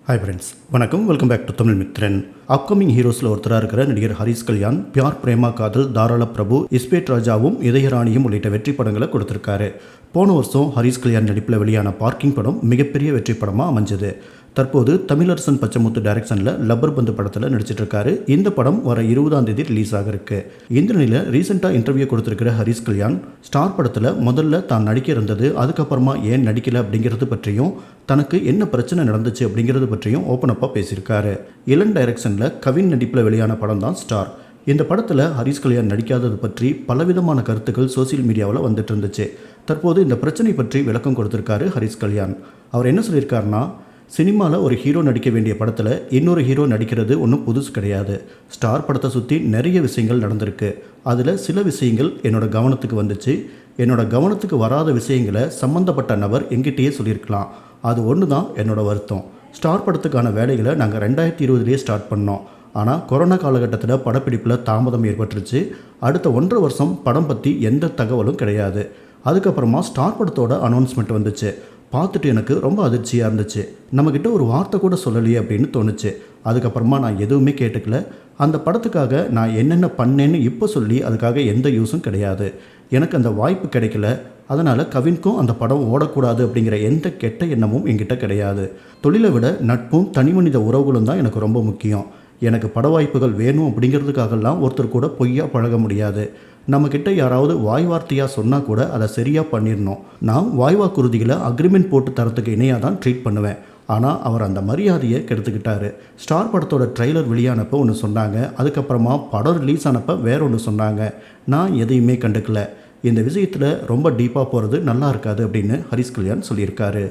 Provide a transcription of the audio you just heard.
Hi friends, வணக்கம். Welcome back to Tamil Mithran. Upcoming ஹீரோஸில் ஒருத்தராக இருக்கிற நடிகர் ஹரிஸ் கல்யாண் பியார் பிரேமா காதல், தாராள பிரபு, இஸ்பேட் ராஜாவும், இதயராணியும் உள்ளிட்ட வெற்றி படங்களை கொடுத்துருக்காரு. போன வருஷம் ஹரிஸ் கல்யாண் நடிப்பில் வெளியான பார்க்கிங் படம் மிகப்பெரிய வெற்றி படமாக அமைஞ்சது. தற்போது தமிழரசன் பச்சமுத்து டைரக்ஷனில் லப்பர் பந்து படத்தில் நடிச்சிட்டு இருக்காரு. இந்த படம் வர 20ஆம் தேதி ரிலீஸ் ஆக இருக்கு. இந்த நிலையில் ரீசெண்டாக இன்டர்வியூ கொடுத்திருக்கிற ஹரிஸ் கல்யாண் ஸ்டார் படத்தில் முதல்ல தான் நடிக்க இருந்தது, அதுக்கப்புறமா ஏன் நடிக்கல அப்படிங்கிறது பற்றியும், தனக்கு என்ன பிரச்சனை நடந்துச்சு அப்படிங்கிறது பற்றியும் ஓப்பன் அப்பாக பேசியிருக்காரு. இளன் டைரக்ஷனில் கவின் நடிப்பில் வெளியான படம் தான் ஸ்டார். இந்த படத்தில் ஹரிஸ் கல்யாண் நடிக்காதது பற்றி பலவிதமான கருத்துக்கள் சோசியல் மீடியாவில் வந்துட்டு இருந்துச்சு. தற்போது இந்த பிரச்சனை பற்றி விளக்கம் கொடுத்திருக்காரு ஹரிஸ் கல்யாண். அவர் என்ன சொல்லியிருக்காருன்னா, சினிமாவில் ஒரு ஹீரோ நடிக்க வேண்டிய படத்தில் இன்னொரு ஹீரோ நடிக்கிறது ஒன்றும் புதுசு கிடையாது. ஸ்டார் படத்தை சுற்றி நிறைய விஷயங்கள் நடந்திருக்கு. அதில் சில விஷயங்கள் என்னோட கவனத்துக்கு வந்துச்சு. என்னோட கவனத்துக்கு வராத விஷயங்களை சம்மந்தப்பட்ட நபர் எங்கிட்டேயே சொல்லியிருக்கலாம். அது ஒன்று தான் என்னோட வருத்தம். ஸ்டார் படத்துக்கான வேலைகளை நாங்கள் 2020 ஸ்டார்ட் பண்ணோம். ஆனால் கொரோனா காலகட்டத்தில் படப்பிடிப்பில் தாமதம் ஏற்பட்டுருச்சு. அடுத்த 1.5 வருஷம் படம் பற்றி எந்த தகவலும் கிடையாது. அதுக்கப்புறமா ஸ்டார் படத்தோட அனௌன்ஸ்மெண்ட் வந்துச்சு. பார்த்துட்டு எனக்கு ரொம்ப அதிர்ச்சியாக இருந்துச்சு. நம்மக்கிட்ட ஒரு வார்த்தை கூட சொல்லலையே அப்படின்னு தோணுச்சு. அதுக்கப்புறமா நான் எதுவுமே கேட்டுக்கல. அந்த படத்துக்காக நான் என்னென்ன பண்ணேன்னு இப்போ சொல்லி அதுக்காக எந்த யூஸும் கிடையாது. எனக்கு அந்த வாய்ப்பு கிடைக்கல. அதனால் கவின்க்கும் அந்த படம் ஓடக்கூடாது அப்படிங்கிற எந்த கெட்ட எண்ணமும் என்கிட்ட கிடையாது. தொழிலை விட நட்பும் தனிமனித உறவுகளும் தான் எனக்கு ரொம்ப முக்கியம். எனக்கு பட வாய்ப்புகள் வேணும் அப்படிங்கிறதுக்காகலாம் ஒருத்தர் கூட பொய்யா பழக முடியாது. நம்மக்கிட்ட யாராவது வாய் வார்த்தையாக சொன்னால் கூட அதை சரியாக பண்ணிடணும். நான் வாய்வாக்குறுதிகளை அக்ரிமெண்ட் போட்டு தரத்துக்கு இணையாக தான் ட்ரீட் பண்ணுவேன். ஆனால் அவர் அந்த மரியாதையை கெடுத்துக்கிட்டாரு. ஸ்டார் படத்தோட ட்ரெய்லர் வெளியானப்போ ஒன்று சொன்னாங்க, அதுக்கப்புறமா படம் ரிலீஸ் ஆனப்போ வேற ஒன்று சொன்னாங்க. நான் எதையுமே கண்டுக்கல. இந்த விஷயத்தில் ரொம்ப டீப்பாக போகிறது நல்லா இருக்காது அப்படின்னு ஹரிஸ் கல்யாண் சொல்லியிருக்காரு.